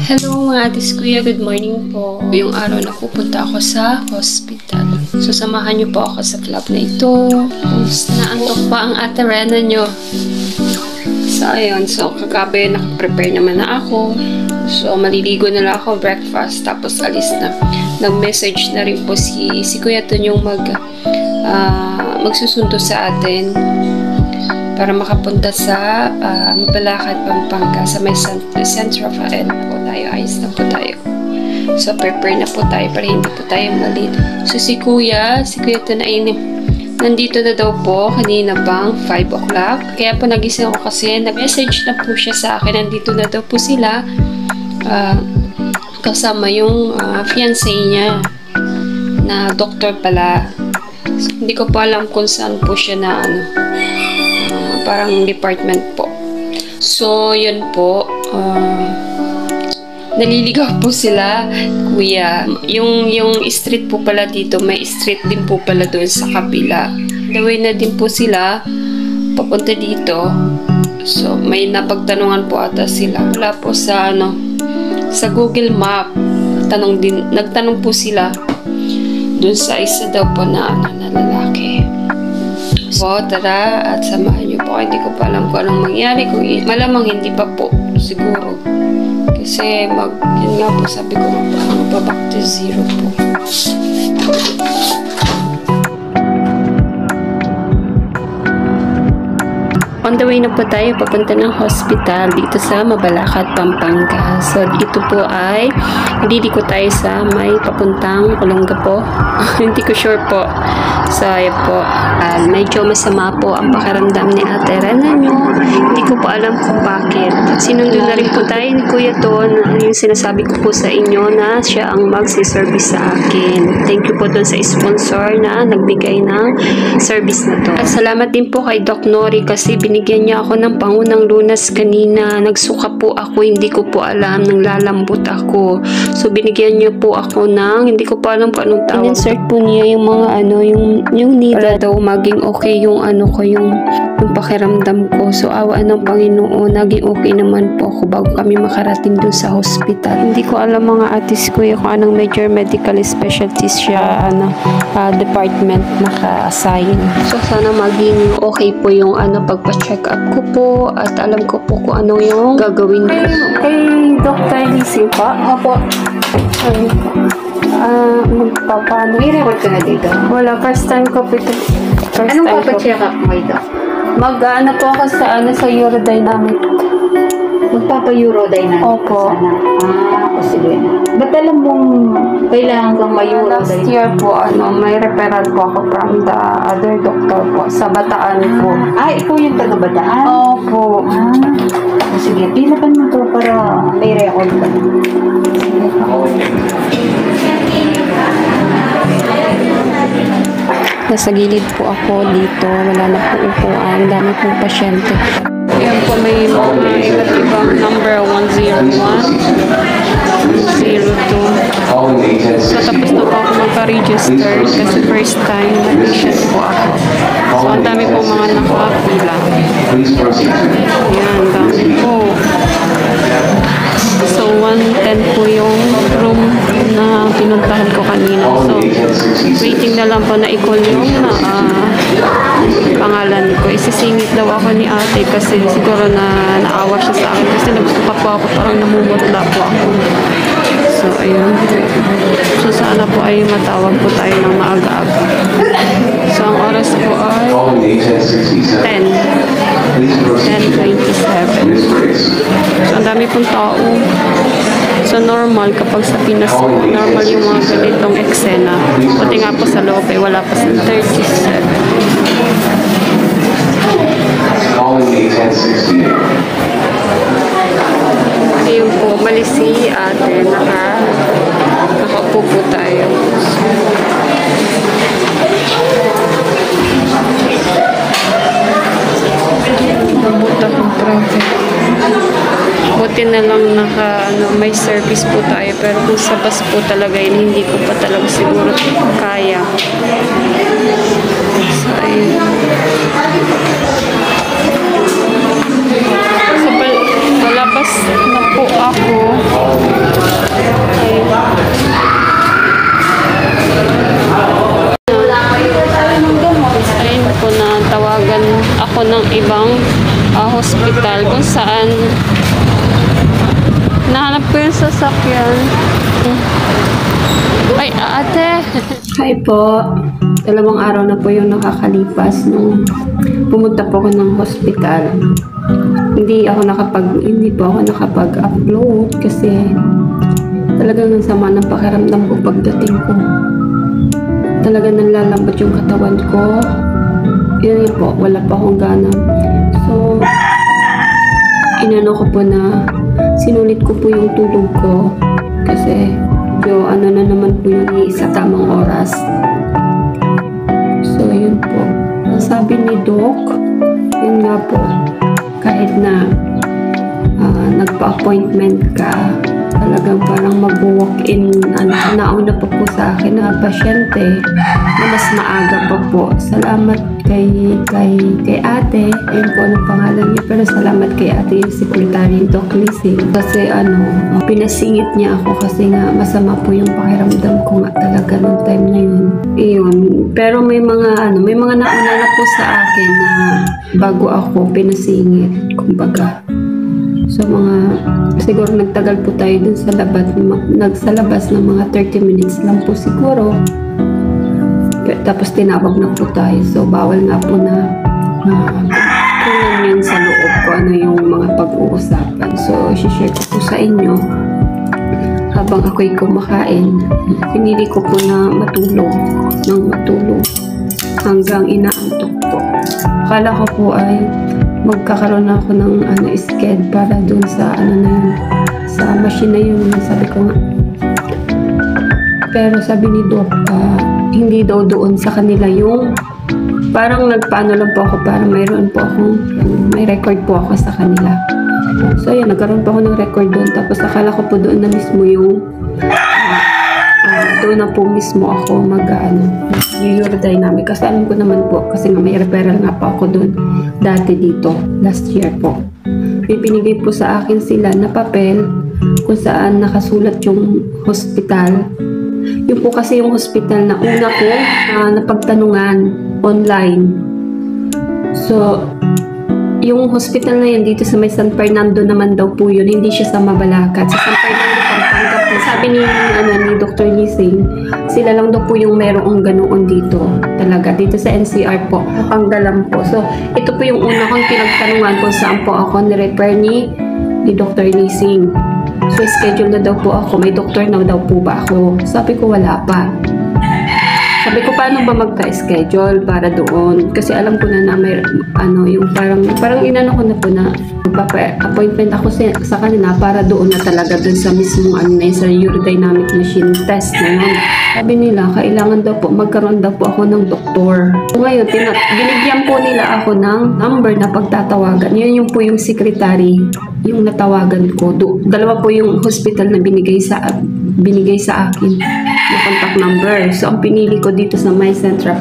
Hello mga atis kuya, good morning po. Yung araw na pupunta ako sa hospital. So samahan niyo po ako sa vlog na ito. Naantok pa ang ate Rena nyo. So ayun, so kagabi nakaprepare naman na ako. So maliligo na lang ako, breakfast, tapos alis na. Nag-message na rin po si Kuya Ton yung magsusundo sa atin para makapunta sa Mabalakad, Pampanga, sa may San Rafael po tayo. Ayos na po tayo. So, prepare na po tayo para hindi po tayo malito. So, si Kuya Ton ay nandito na daw po kanina pang 5 o'clock. Kaya po nagising ako kasi nag-message na po siya sa akin. Nandito na daw po sila kasama yung fiancé niya na doktor pala. So, hindi ko po alam kung saan po siya na parang department po. So, yun po. Naliligaw po sila, kuya. Yung street po pala dito, may street din po pala doon sa kabila. The way na din po sila papunta dito. So, may napagtanungan po ata sila. Wala po sa sa Google Map. Nagtanong po sila doon sa isa daw po na lalaki. So, tara at samahan niyo po. Hindi ko pa alam kung anong mangyari. Malamang hindi pa po, siguro. Kasi yun nga po, sabi ko back to zero po. On the way na po tayo papunta ng hospital dito sa Mabalakad, Pampanga. So, ito po ay liliko tayo sa may papuntang Olongapo. Hindi ko sure po. So, ayan po. Medyo masama po ang pakiramdam ni Ate Rena nyo. Hindi ko po alam kung bakit. Sinundo na rin po tayo ni Kuya Ton. Yung sinasabi ko po sa inyo na siya ang magsiservice sa akin. Thank you po dun sa sponsor na nagbigay ng service na to. At salamat din po kay Doc Nori kasi binigyan niya ako ng pangunang lunas kanina. Nagsuka po ako, hindi ko po alam, nang lalambot ako. So, binigyan niyo po ako ng, hindi ko po alam kung anong tawag. In-insert po niya yung mga yung needle. Para daw maging okay yung yung pakiramdam ko. So, awa ng Panginoon, naging okay naman po ako bago kami makarating dun sa hospital. Hindi ko alam mga atis ko kung anong major medical specialties siya, department naka-assign. So, sana maging okay po yung pagpa-check up ko po at alam ko po kung ano yung gagawin ko. Kay Dr. Lizzie pa? Opo. Magpapaano? May record ka na dito? Wala, first time ko po ito. Anong papacheck up mo ito? Mag-ano po ako sa urodynamic. Magpapa-urodynamic? Opo. O sige. Ba't alam mong kailangan kang Last ma-urodynamic? year po, may referral po ako from the other doctor po sa Bataan po. Ikaw yung taga-Bataan? Opo. O sige, pilapan mo to para may record ka. Nasa gilid po ako dito. Wala na po upuan. Dami pong pasyente. Ayan po, may iba't ibang number 101, 102. So, tapos na po ako magpa-register kasi first time patient po ako. So, ang dami po mga nakapila. Ayan, dami po. So, 110 po yung room na pinuntahan ko kanina. So, waiting na lang po na i-call yung pangalan ko. Isisingit daw ako ni ate kasi siguro na naawa siya sa akin kasi nagsuka po ako, parang namumutla po ako. So, ayun. So, sana po ay matawag po tayo ng maaga-aga. So, ang oras po ay 10:27. So, ang dami pong tao. So, normal kapag sa Pinas, normal yung mga ganitong eksena. Pati nga po sa loob, wala pa sa 37. Ayun po, malis si ate. Nakaupo po tayo. Nabuta ng traffic. Buti na lang may service po tayo. Pero kung sa bus po talaga yun, hindi ko pa talaga siguro kaya. So, ayun. So, palabas na po ako. ako ng ibang hospital kung saan nahanap ko yung sasakyan. Ay, ate! Hi po. 2 araw na po yung nakakalipas nung pumunta po ako ng hospital. Hindi po ako nakapag-upload kasi talagang ang sama ng pakiramdam ko pagdating ko. Talagang nanlalambot yung katawan ko. Yun po, wala pa akong gana. So, inano ko po na sinulit ko po yung tulog ko kasi ano na naman po yung sa tamang oras. So, yun po. Sabi ni Doc, yun nga po, kahit na nagpa-appointment ka, talagang parang mag-walk-in, nauna pa po sa akin na pasyente na mas maaga pa po. Salamat kay ate, ayun po anong pangalan niya, pero salamat kay ate yung secretary Doc Lising kasi pinasingit niya ako kasi nga masama po yung pakiramdam ko nga talaga nung time na yun. Iyon, pero may mga nauna na po sa akin na bago ako pinasingit, kumbaga. So siguro nagtagal po tayo dun sa labas ng mga 30 minutes lang po siguro. Tapos tinawag na po tayo. So bawal nga po na kunan yun sa loob ko ano yung mga pag-uusapan. So share ko po sa inyo habang ako'y kumakain. Pinili ko po na matulog hanggang inaantok po. Akala ko po ay magkakaroon ako ng sked para dun sa sa machine na yun, sabi ko nga. Pero sabi ni Doc, hindi daw doon sa kanila yung parang nagpaano lang po ako para may record po ako sa kanila. So ayan, nagkaroon po ako ng record doon, tapos akala ko po doon na mismo yung doon na po mismo ako urodynamic kasi alam ko naman po kasi nga may referral nga po ako doon dati dito last year po. May pinigay po sa akin sila na papel kung saan nakasulat yung hospital. Yun po kasi yung hospital na una ko napagtanungan online. So yung hospital na yan dito sa may San Fernando naman daw po yun, hindi siya sa Mabalacat, sa San Fernando, Pampanga po. Sabi ni Dr. Lising, sila lang daw po yung merong ganoon dito talaga, dito sa NCR po, Panggalam po. So ito po yung una kong pinagtanungan kung saan po ako ni-refer ni Dr. Lising. So schedule na daw po ako, may doktor na daw po ba ako? Sabi ko wala pa. Sabi ko, paano ba magka-schedule para doon? Kasi alam ko na may, yung parang inano ko na po na magpapa-appointment ako sa kanila para doon na talaga doon sa mismong sa urodynamic machine test na yun. Sabi nila, kailangan daw po, magkaroon daw po ako ng doktor. So ngayon, binigyan po nila ako ng number na pagtatawagan. Yun yung po yung secretary, yung natawagan ko. Dalawa po yung hospital na binigay sa akin na contact number. So, ang pinili ko dito sa may Centra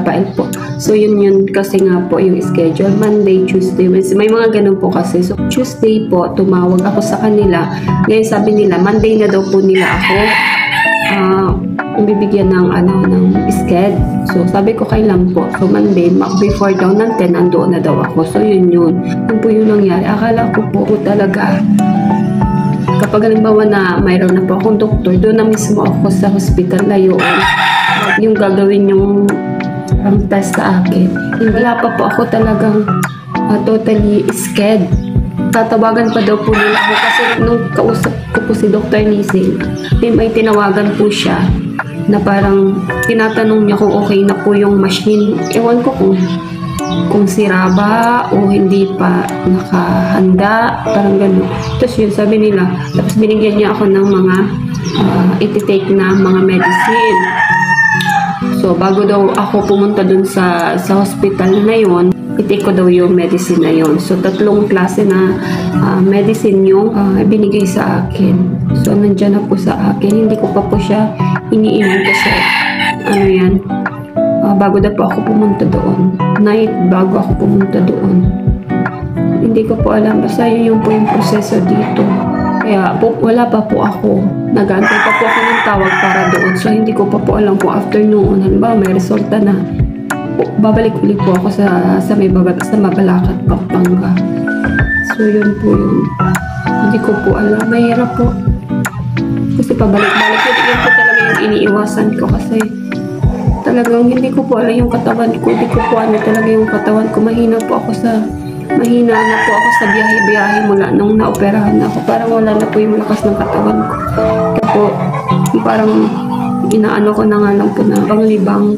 Pael po. So, yun kasi nga po yung schedule. Monday, Tuesday, Wednesday. May mga ganun po kasi. So, Tuesday po, tumawag ako sa kanila. Ngayon, sabi nila, Monday na daw po nila ako bibigyan ng schedule. So, sabi ko kailan po. So, Monday, before daw ng 10, nandoon na daw ako. So, yun. Yun po yung nangyari. Akala ko po talaga kapag halimbawa na mayroon na po akong doktor, doon na mismo ako sa hospital na yun, yung gagawin yung test sa akin. Wala pa po ako talagang totally scared. Tatawagan pa daw po nila ako kasi nung kausap ko po si Dr. Lising, may tinawagan po siya na parang tinatanong niya kung okay na po yung machine. Ewan ko kung sira ba o hindi pa nakahanda, parang gano'n. Tapos yun, sabi nila, tapos binigyan niya ako ng mga iti-take na mga medicine. So, bago daw ako pumunta dun sa hospital na yun, i-take ko daw yung medicine na yun. So, 3 klase na medicine yung binigay sa akin. So, nandyan na po sa akin. Hindi ko pa po siya iniinom kasi bago na po ako pumunta doon. Night bago ako pumunta doon. Hindi ko po alam. Basta yun po yung proseso dito. Kaya wala pa po ako. Nag-aantay pa po ako ng tawag para doon. So hindi ko pa po alam kung after noon, halimbawa may resulta na. po, babalik ulit po ako sa Mabalacat, Pampanga. So yun po yun. Hindi ko po alam. Mahirap po. Kasi pabalik-balik yun po talaga yung iniiwasan ko kasi talagang hindi ko po alam yung katawan ko. Hindi ko po alam talaga yung katawan ko. Mahina na po ako sa biyahe-biyahe mula nung naoperahan ako. Parang wala na po yung lakas ng katawan ko. Kaya po, parang inaano ko na nga lang po na panglibang.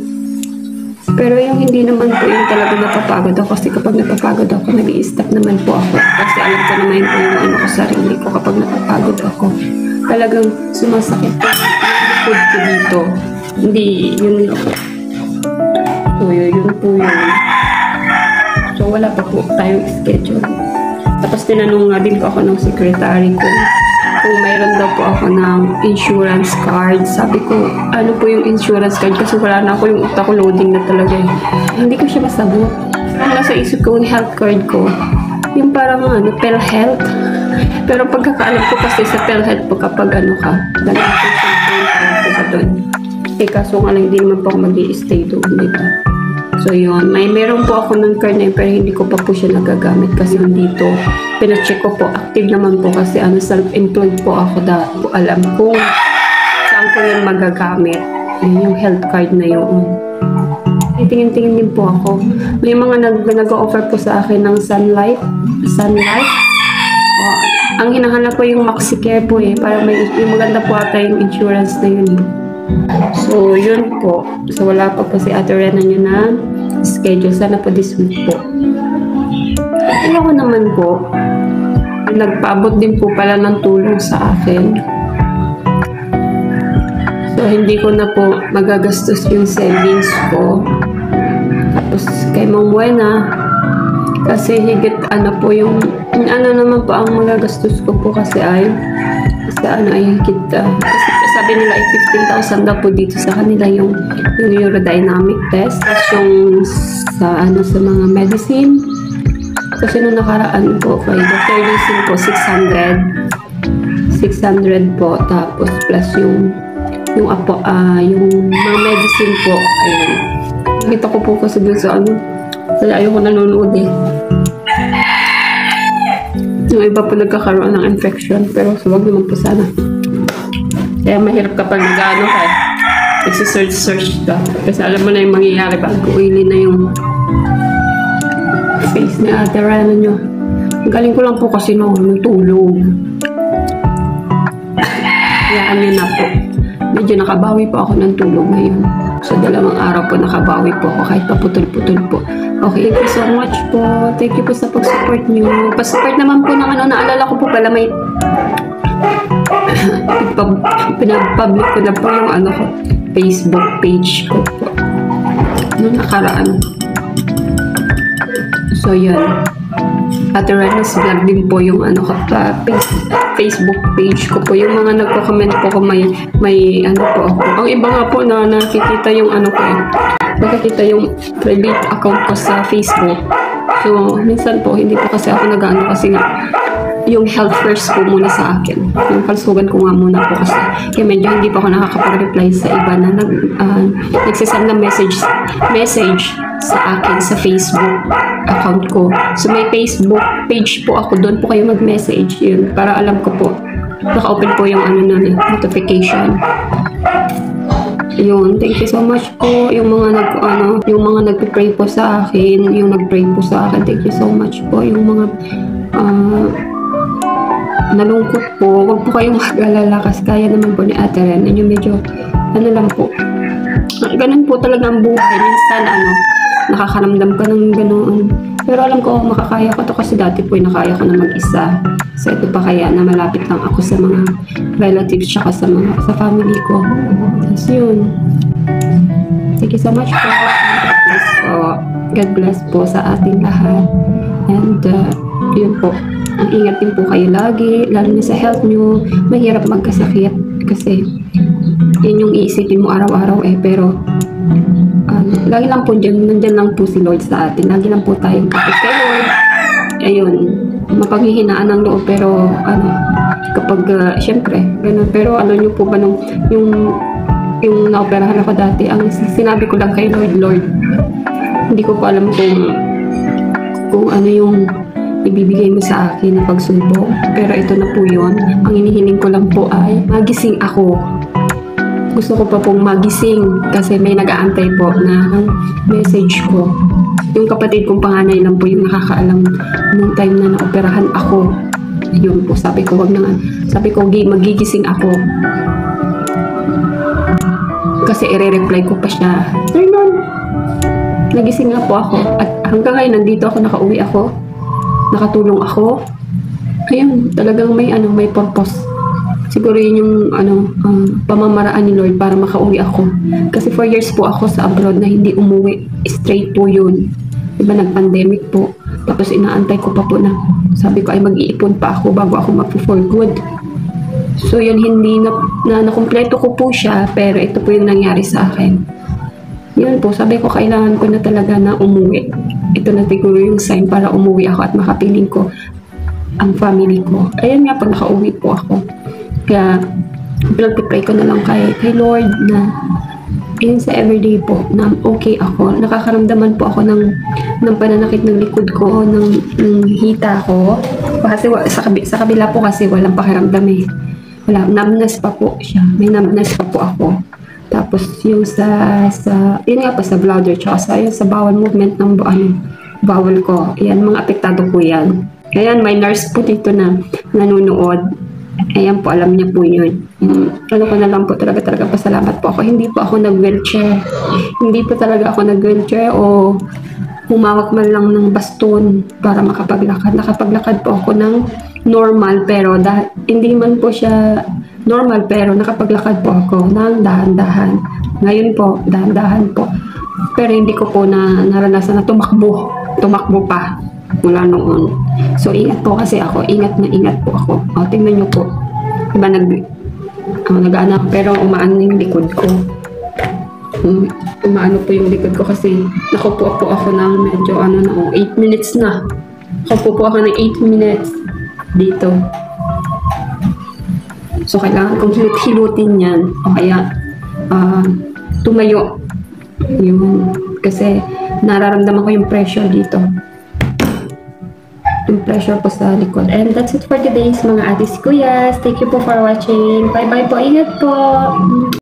Pero yung hindi naman po yung talaga napapagod ako kasi kapag napapagod ako, nag-i-stop naman po ako. Kasi alam ko naman po yung ano ko sarili ko kapag napapagod ako. Talagang sumasakit po yung food ko dito. Hindi, yun ako. So, yun po yun. So, wala pa po tayong schedule. Tapos, tinanong nga din po ako ng secretary ko kung mayroon daw po ako ng insurance card. Sabi ko, ano po yung insurance card? Kasi wala na ako yung utak ko, loading na talaga eh. Hindi ko siya masagot. Ang nasa isip ko, yung health card ko, yung parang PhilHealth. Pero pagkakaalam ko kasi sa PhilHealth po kapag ka, nag-consult ka doon. Kaso nga lang, hindi naman po ako mag-i-stay doon, di ba? So yun, meron po ako ng card na yun, pero hindi ko pa po siya nagagamit kasi dito, pinacheck ko po, active naman po kasi self-employed po ako po alam kung saan ko yun magagamit. Yung health card na yun. Tingin-tingin din po ako. May mga nag-offer po sa akin ng Sun Life. Ang hinahanap ko yung MaxiCare po eh. Parang yung maganda po ata yung insurance na yun eh. So, yun po. So, wala pa po si Ate Rena nyo na schedule. Sana po this week po. Ako naman po, nagpaabot din po pala ng tulong sa akin. So, hindi ko na po magagastos yung savings ko. Tapos, kay Ma'am Buena, kasi higit po yung naman po ang magagastos ko po kasi ay higit kasi sabi nila ay 15,000 daw po dito sa kanila yung urodynamic test, tapos yung sa mga medicine. Kasi nung nakaraan po kay Dr. Lizin po 600 po, tapos plus yung mga medicine po, ayun. Nakita ko po kasi dun sa kaya ayoko nanonood eh. Yung iba po nagkakaroon ng infection, pero wag naman po sana. Kaya mahirap kapag nagsisearch ka. Kasi alam mo na yung mangyayari pag oily na yung face ni Ate Rana nyo. Ang galing ko lang po kasi nung tulog. Hayaan nyo na po. Medyo nakabawi po ako ng tulog ngayon. So, 2 araw po nakabawi po ako kahit paputol-putol po. Okay, thank you so much po. Thank you po sa pag-support nyo. Pa-support naman po ng naalala ko po pala may pinapublic ko na po yung Facebook page ko po. Noong nakaraan. So, yun. Ate Rena's vlog din po yung Facebook page ko po. Yung mga nagko-comment po ko may po ako. Ang iba nga po na nakikita yung nakikita yung private account ko sa Facebook. So, minsan po, hindi po kasi ako kasi nga, yung health first po muna sa akin. Yung kalsugan ko nga muna po kasi. Kaya medyo hindi po ako nakakapag-reply sa iba na nagsasend ng message sa akin sa Facebook account ko. So, may Facebook page po ako. Doon po kayo mag-message. Yun, para alam ko po. Naka-open po yung notification. Yun, thank you so much po. Yung mga nagpe-pray po sa akin, yung nag-pray po sa akin, thank you so much po. Yung mga nalungkot po, wag po kayong mag-alala kasi kaya naman po ni Ate Ren. Yung medyo, lang po. Ganun po talaga ang buhay. Minsan, nakakaramdam ka ng ganoon. Pero alam ko, makakaya ko to kasi dati po nakaya ko na mag-isa. So, ito pa kaya na malapit lang ako sa mga relatives tsaka sa family ko. Tapos yun. Thank you so much po. God bless po sa ating lahat. And, yun po. Ang ingat din po kayo lagi, lalo na sa health nyo. Mahirap magkasakit kasi yun yung iisipin mo araw-araw pero lagi lang po nandyan lang po si Lord sa atin. Lagi lang po tayong kapit kay Lord. Ayun, mapaghihinaan ng loob pero kapag syempre, ganun. Pero nyo po ba yung naoperahan ako dati, ang sinabi ko lang kay Lord, Hindi ko pa alam kung ano yung ibibigay mo sa akin na pagsubok. Pero ito na po yun. Ang inihiling ko lang po ay magising ako. Gusto ko pa pong magising kasi may nag-aantay po na message ko. Yung kapatid kong panganay lang po yung nakakaalam nung time na naoperahan ako. Yun po, sabi ko, wag na nga. Sabi ko, magigising ako. Kasi i-reply ko pa siya. Ayun, nagising nga po ako. At hanggang ngayon, nandito ako, nakauwi ako. Nakatulong ako. Ayun, talagang may purpose. Siguro yun yung pamamaraan ni Lord para makauwi ako. Kasi 4 years po ako sa abroad na hindi umuwi. Straight po yun. Diba, nag-pandemic po. Tapos inaantay ko pa po na sabi ko ay mag-iipon pa ako bago ako mag-for good. So yun, hindi nakumpleto ko po siya, pero ito po yung nangyari sa akin. Yun po, sabi ko kailangan ko na talaga na umuwi. Ito na siguro yung sign para umuwi ako at makapiling ko ang family ko. Ayun nga po, nakauwi po ako. Kaya, pray ko na lang kay Lord na yun sa everyday po, na okay ako. Nakakaramdaman po ako ng pananakit ng likod ko, ng hita ko. Kasi sa kabila po kasi walang pakiramdam eh. Wala, numbness pa po siya. May numbness pa po ako. Tapos yung yun nga po sa bladder, tsaka sa bowel movement ng bowel ko. Yan, mga apektado po yan. Ayan, may nurse po dito na nanonood. Ayan po, alam niya po yun. Ano ko na lang po, talaga pasalamat po ako. Hindi po ako nag-wheelchair. Hindi po talaga ako nag-wheelchair o humawak man lang ng baston para makapaglakad. Nakapaglakad po ako ng normal, pero hindi man po siya normal, pero nakapaglakad po ako ng dahan-dahan. Ngayon po, dahan-dahan po. Pero hindi ko po naranasan na tumakbo pa mula noon. So, ingat po kasi ako. Ingat na ingat po ako. O, tingnan nyo po. Diba nag-anak, pero umaano yung likod ko. Umaano po yung likod ko kasi nakupo po ako ng medyo 8 minutes na. Nakupo po ako ng 8 minutes dito. So, kailangan kong hilutin yan. O kaya, tumayo. Yun. Kasi, nararamdaman ko yung pressure dito. Yung pressure po sa likod. And that's it for today's mga atis kuyas. Thank you po for watching. Bye-bye po. Ingat po.